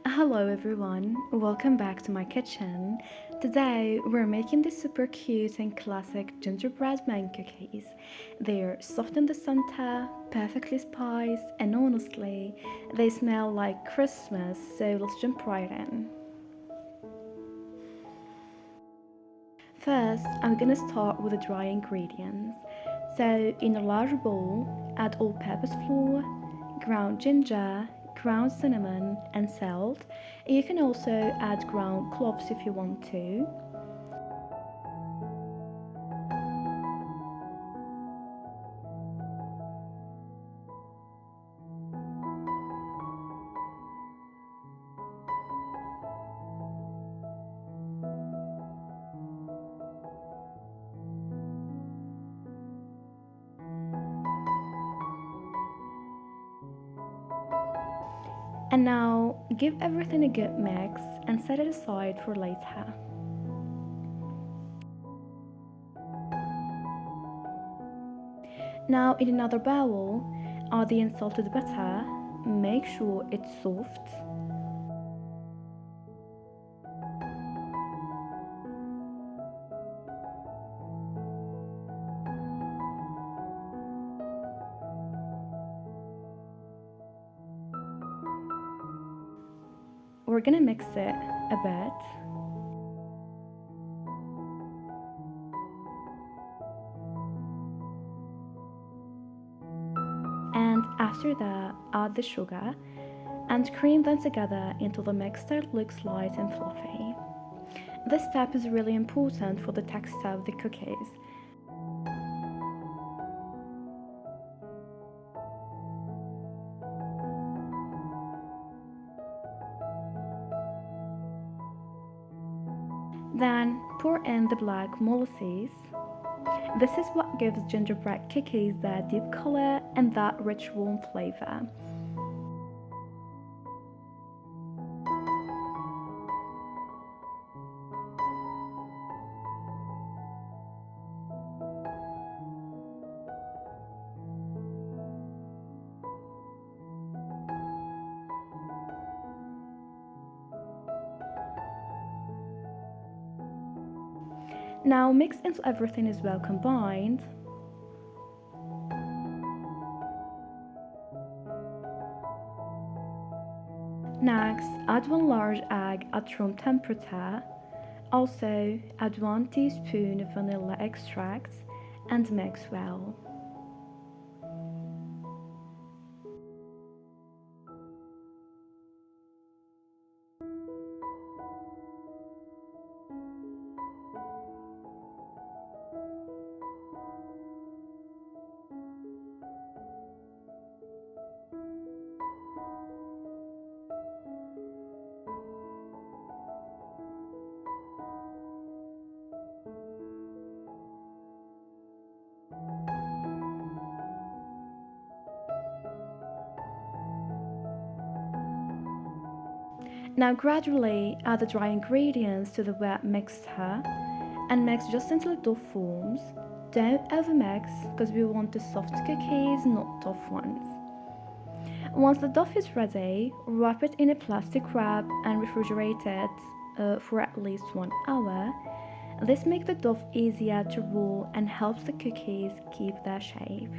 Hello everyone, welcome back to my kitchen. Today we're making these super cute and classic gingerbread man cookies. They're soft in the center, perfectly spiced, and honestly, they smell like Christmas, so let's jump right in. First, I'm gonna start with the dry ingredients. So, in a large bowl, add all purpose flour, ground ginger, ground cinnamon, and salt. You can also add ground cloves if you want to. And now give everything a good mix and set it aside for later. Now, in another bowl, add the unsalted butter. Make sure it's soft. We're gonna mix it a bit. And after that, add the sugar and cream them together until the mixture looks light and fluffy. This step is really important for the texture of the cookies. Then pour in the black molasses. This is what gives gingerbread cookies that deep color and that rich warm flavor. Now mix until everything is well combined. Next, add one large egg at room temperature. Also, add 1 teaspoon of vanilla extract and mix well. Now gradually add the dry ingredients to the wet mixture and mix just until the dough forms. Don't overmix because we want the soft cookies, not tough ones. Once the dough is ready, wrap it in a plastic wrap and refrigerate it for at least 1 hour. This makes the dough easier to roll and helps the cookies keep their shape.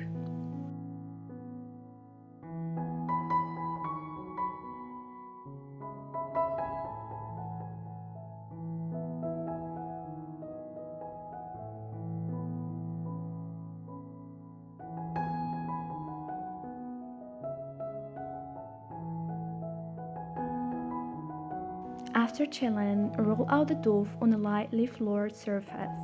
After chilling, roll out the dough on a lightly floored surface.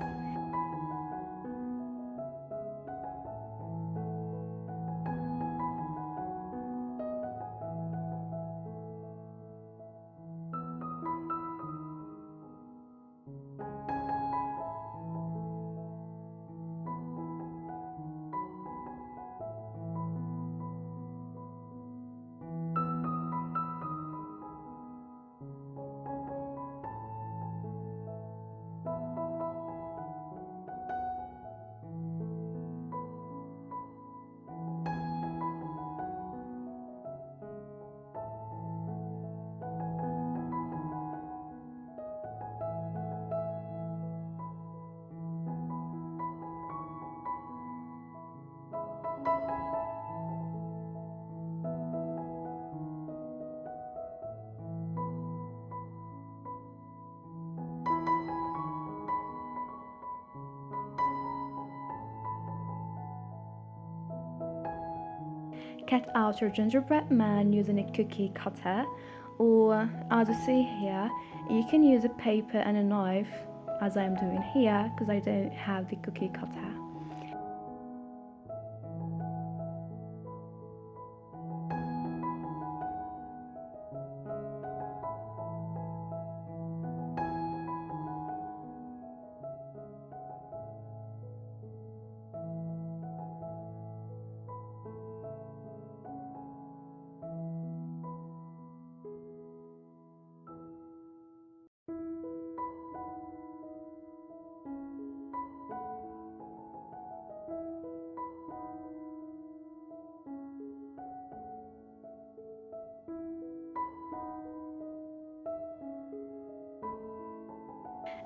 cut out your gingerbread man using a cookie cutter, or as you see here, you can use a paper and a knife as I'm doing here because I don't have the cookie cutter.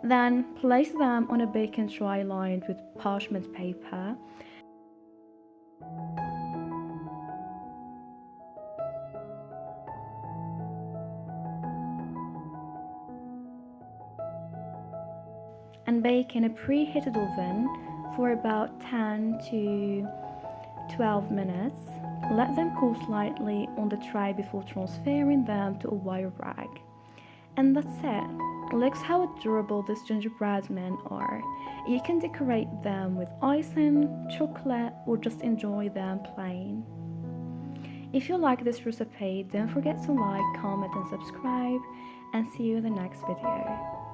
Then place them on a baking tray lined with parchment paper. And bake in a preheated oven for about 10 to 12 minutes. Let them cool slightly on the tray before transferring them to a wire rag. And that's it. Look how adorable these gingerbread men are. You can decorate them with icing, chocolate, or just enjoy them plain. If you like this recipe, don't forget to like, comment and subscribe, and see you in the next video.